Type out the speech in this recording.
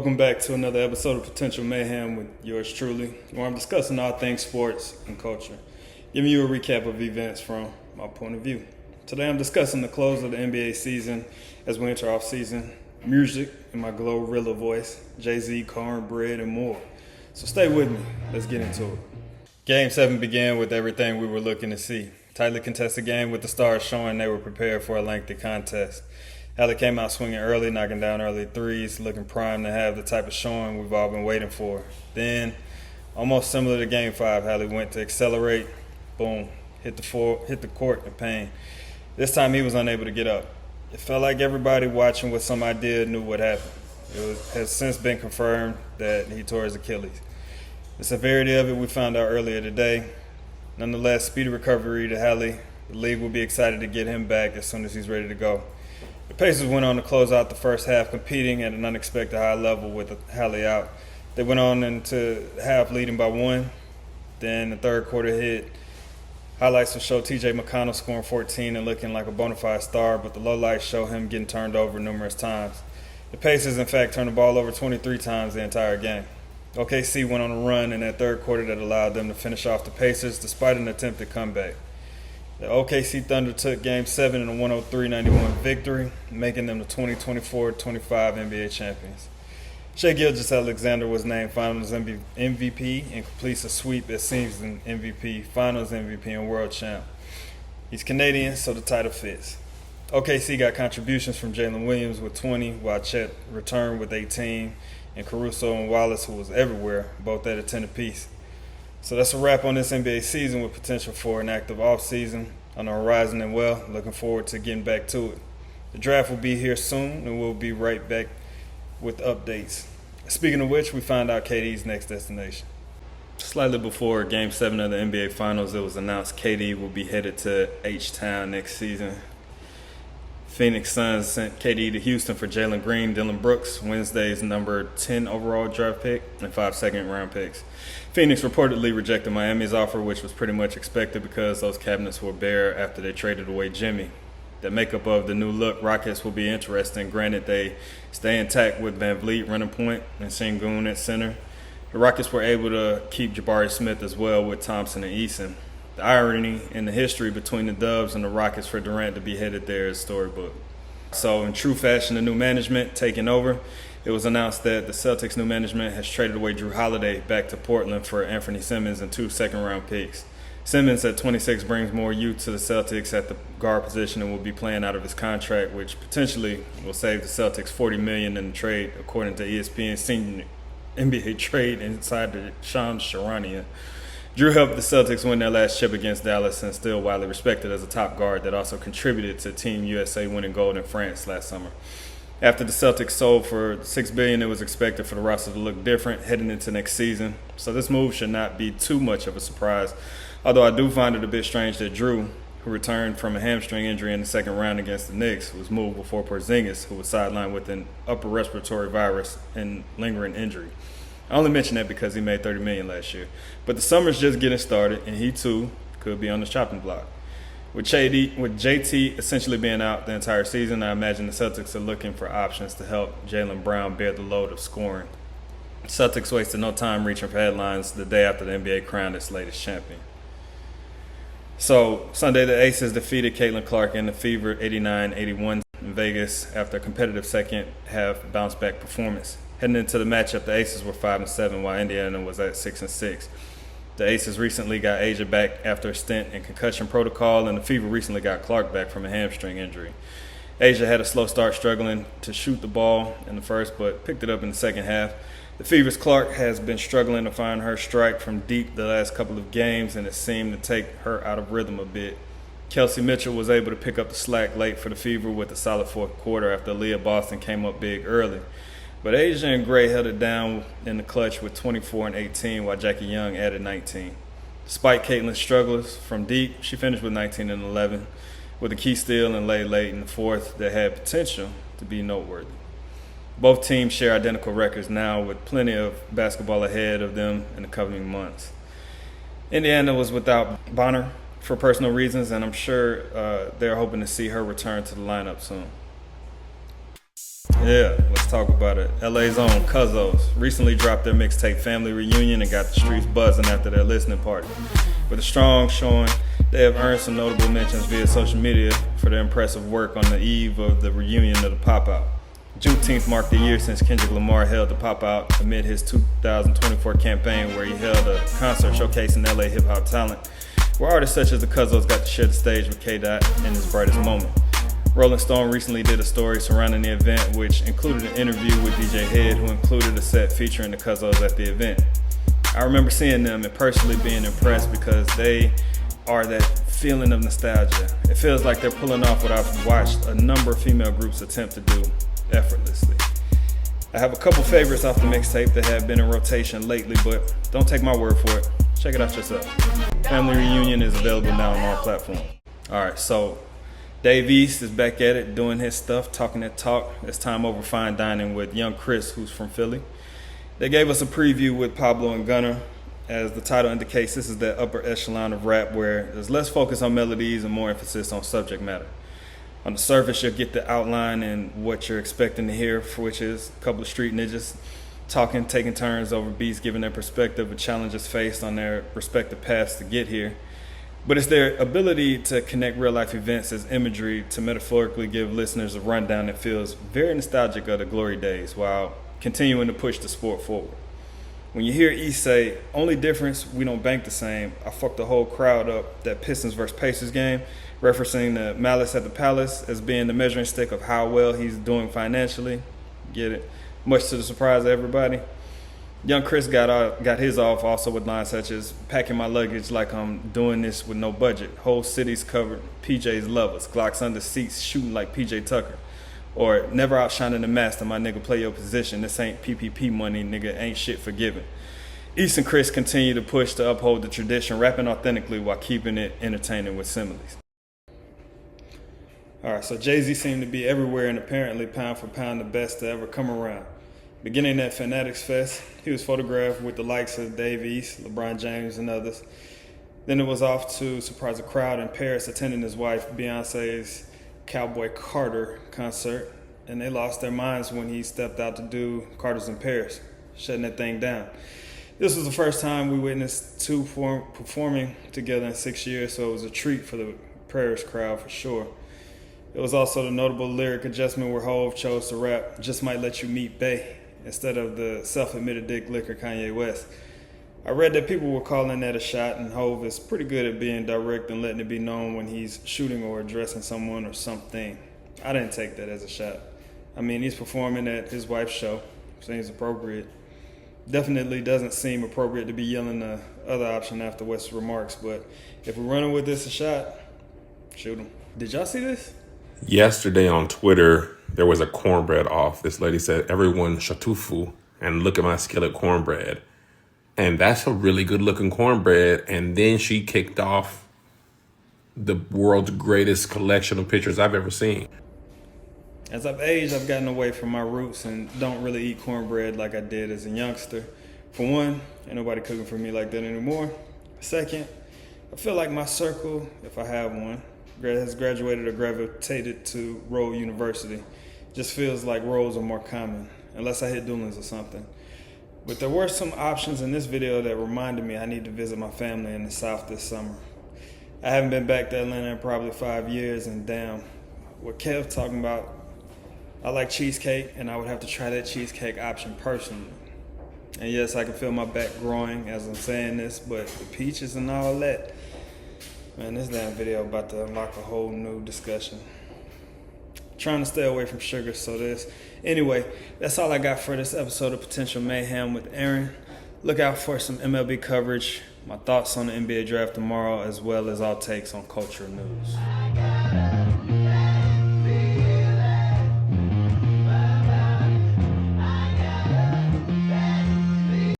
Welcome back to another episode of Potential Mayhem with yours truly, where I'm discussing all things sports and culture, giving you a recap of events from my point of view. Today I'm discussing the close of the NBA season as we enter off-season, music in my Glorilla voice, Jay-Z, cornbread, and more. So stay with me. Let's get into it. Game 7 began with everything we were looking to see. Tightly contested game with the Stars showing they were prepared for a lengthy contest. Hallie came out swinging early, knocking down early threes, looking primed to have the type of showing we've all been waiting for. Then, almost similar to Game 5, Hallie went to accelerate, boom, hit the court in pain. This time he was unable to get up. It felt like everybody watching with some idea knew what happened. Has since been confirmed that he tore his Achilles. The severity of it we found out earlier today. Nonetheless, speedy recovery to Hallie. The league will be excited to get him back as soon as he's ready to go. The Pacers went on to close out the first half, competing at an unexpected high level with Hallie out. They went on into half leading by 1. Then the third quarter hit. Highlights will show T.J. McConnell scoring 14 and looking like a bona fide star, but the lowlights show him getting turned over numerous times. The Pacers, in fact, turned the ball over 23 times the entire game. OKC went on a run in that third quarter that allowed them to finish off the Pacers despite an attempted comeback. The OKC Thunder took Game 7 in a 103-91 victory, making them the 2024-25 NBA champions. Shai Gilgeous-Alexander was named Finals MVP and completes a sweep as season MVP, Finals MVP, and World Champ. He's Canadian, so the title fits. OKC got contributions from Jalen Williams with 20, while Chet returned with 18, and Caruso and Wallace, who was everywhere, both at a 10 apiece. So that's a wrap on this NBA season with potential for an active offseason on the horizon and looking forward to getting back to it. The draft will be here soon and we'll be right back with updates. Speaking of which, we found out KD's next destination. Slightly before Game 7 of the NBA Finals, it was announced KD will be headed to H-Town next season. Phoenix Suns sent KD to Houston for Jalen Green, Dylan Brooks, Wednesday's number 10 overall draft pick, and 5 second-round picks. Phoenix reportedly rejected Miami's offer, which was pretty much expected because those cabinets were bare after they traded away Jimmy. The makeup of the new look Rockets will be interesting, granted they stay intact with Van Vliet running point and Sengun at center. The Rockets were able to keep Jabari Smith as well with Thompson and Eason. The irony in the history between the Dubs and the Rockets for Durant to be headed there is storybook. So in true fashion, the new management taking over, it was announced that the Celtics' new management has traded away Drew Holiday back to Portland for Anthony Simmons and 2 second-round picks. Simmons at 26 brings more youth to the Celtics at the guard position and will be playing out of his contract, which potentially will save the Celtics $40 million in the trade, according to ESPN's senior NBA trade insider Shams Charania. Drew helped the Celtics win their last chip against Dallas and still widely respected as a top guard that also contributed to Team USA winning gold in France last summer. After the Celtics sold for $6 billion, it was expected for the roster to look different heading into next season. So this move should not be too much of a surprise, although I do find it a bit strange that Drew, who returned from a hamstring injury in the second round against the Knicks, was moved before Porzingis, who was sidelined with an upper respiratory virus and lingering injury. I only mention that because he made $30 million last year. But the summer's just getting started, and he too could be on the chopping block. With JT essentially being out the entire season, I imagine the Celtics are looking for options to help Jaylen Brown bear the load of scoring. The Celtics wasted no time reaching for headlines the day after the NBA crowned its latest champion. So Sunday, the Aces defeated Caitlin Clark and the Fever 89-81 in Vegas after a competitive second half bounce-back performance. Heading into the matchup, the Aces were 5-7, while Indiana was at 6-6. The Aces recently got Asia back after a stint in concussion protocol, and the Fever recently got Clark back from a hamstring injury. Asia had a slow start, struggling to shoot the ball in the first, but picked it up in the second half. The Fever's Clark has been struggling to find her strike from deep the last couple of games, and it seemed to take her out of rhythm a bit. Kelsey Mitchell was able to pick up the slack late for the Fever with a solid fourth quarter after Leah Boston came up big early. But Asia and Gray held it down in the clutch with 24 and 18, while Jackie Young added 19. Despite Caitlin's struggles from deep, she finished with 19 and 11, with a key steal and late in the fourth that had potential to be noteworthy. Both teams share identical records now, with plenty of basketball ahead of them in the coming months. Indiana was without Bonner for personal reasons, and I'm sure they're hoping to see her return to the lineup soon. Yeah, let's talk about it. LA's own Cuzzos recently dropped their mixtape Family Reunion and got the streets buzzing after their listening party. With a strong showing, they have earned some notable mentions via social media for their impressive work on the eve of the reunion of the Pop-Out. Juneteenth marked the year since Kendrick Lamar held the Pop-Out amid his 2024 campaign, where he held a concert showcasing LA hip-hop talent, where artists such as the Cuzzos got to share the stage with K-Dot in his brightest moment. Rolling Stone recently did a story surrounding the event, which included an interview with DJ Head, who included a set featuring the Cuzzos at the event. I remember seeing them and personally being impressed because they are that feeling of nostalgia. It feels like they're pulling off what I've watched a number of female groups attempt to do effortlessly. I have a couple favorites off the mixtape that have been in rotation lately, but don't take my word for it. Check it out yourself. Family Reunion is available now on all platforms. Alright, so Dave East is back at it, doing his stuff, talking that talk. It's time over fine dining with young Chris, who's from Philly. They gave us a preview with Pablo and Gunna. As the title indicates, this is the upper echelon of rap where there's less focus on melodies and more emphasis on subject matter. On the surface, you'll get the outline and what you're expecting to hear, which is a couple of street ninjas talking, taking turns over beats, giving their perspective of challenges faced on their respective paths to get here. But it's their ability to connect real-life events as imagery to metaphorically give listeners a rundown that feels very nostalgic of the glory days while continuing to push the sport forward. When you hear East say, "Only difference, we don't bank the same," I fucked the whole crowd up that Pistons versus Pacers game, referencing the Malice at the Palace as being the measuring stick of how well he's doing financially. Get it? Much to the surprise of everybody. Young Chris got his off also with lines such as, "Packing my luggage like I'm doing this with no budget. Whole cities covered, PJ's love us. Glocks under seats shooting like PJ Tucker." Or, "Never outshining the master, my nigga, play your position. This ain't PPP money, nigga, ain't shit forgiven." East and Chris continue to push to uphold the tradition, rapping authentically while keeping it entertaining with similes. Alright, so Jay-Z seemed to be everywhere and apparently pound for pound the best to ever come around. Beginning at Fanatics Fest, he was photographed with the likes of Dave East, LeBron James, and others. Then it was off to surprise a crowd in Paris attending his wife Beyonce's Cowboy Carter concert, and they lost their minds when he stepped out to do Carter's in Paris, shutting that thing down. This was the first time we witnessed two performing together in 6 years, so it was a treat for the Paris crowd for sure. It was also the notable lyric adjustment where Hov chose to rap, "Just might let you meet Bay," instead of the self-admitted dick licker Kanye West. I read that people were calling that a shot, and Hov is pretty good at being direct and letting it be known when he's shooting or addressing someone or something. I didn't take that as a shot. I mean, he's performing at his wife's show. Seems appropriate. Definitely doesn't seem appropriate to be yelling the other option after West's remarks, but if we're running with this a shot, shoot him. Did y'all see this? Yesterday on Twitter, there was a cornbread off. This lady said, "Everyone shatufu and look at my skillet cornbread." And that's a really good looking cornbread. And then she kicked off the world's greatest collection of pictures I've ever seen. As I've aged, I've gotten away from my roots and don't really eat cornbread like I did as a youngster. For one, ain't nobody cooking for me like that anymore. Second, I feel like my circle, if I have one, has graduated or gravitated to Roll University. Just feels like rolls are more common, unless I hit Doolins or something. But there were some options in this video that reminded me I need to visit my family in the South this summer. I haven't been back to Atlanta in probably 5 years, and damn, what Kev talking about, I like cheesecake, and I would have to try that cheesecake option personally. And yes, I can feel my back growing as I'm saying this, but the peaches and all that, man, this damn video about to unlock a whole new discussion. Trying to stay away from sugar, so this. Anyway, that's all I got for this episode of Potential Mayhem with Aaron. Look out for some MLB coverage, my thoughts on the NBA draft tomorrow, as well as all takes on cultural news.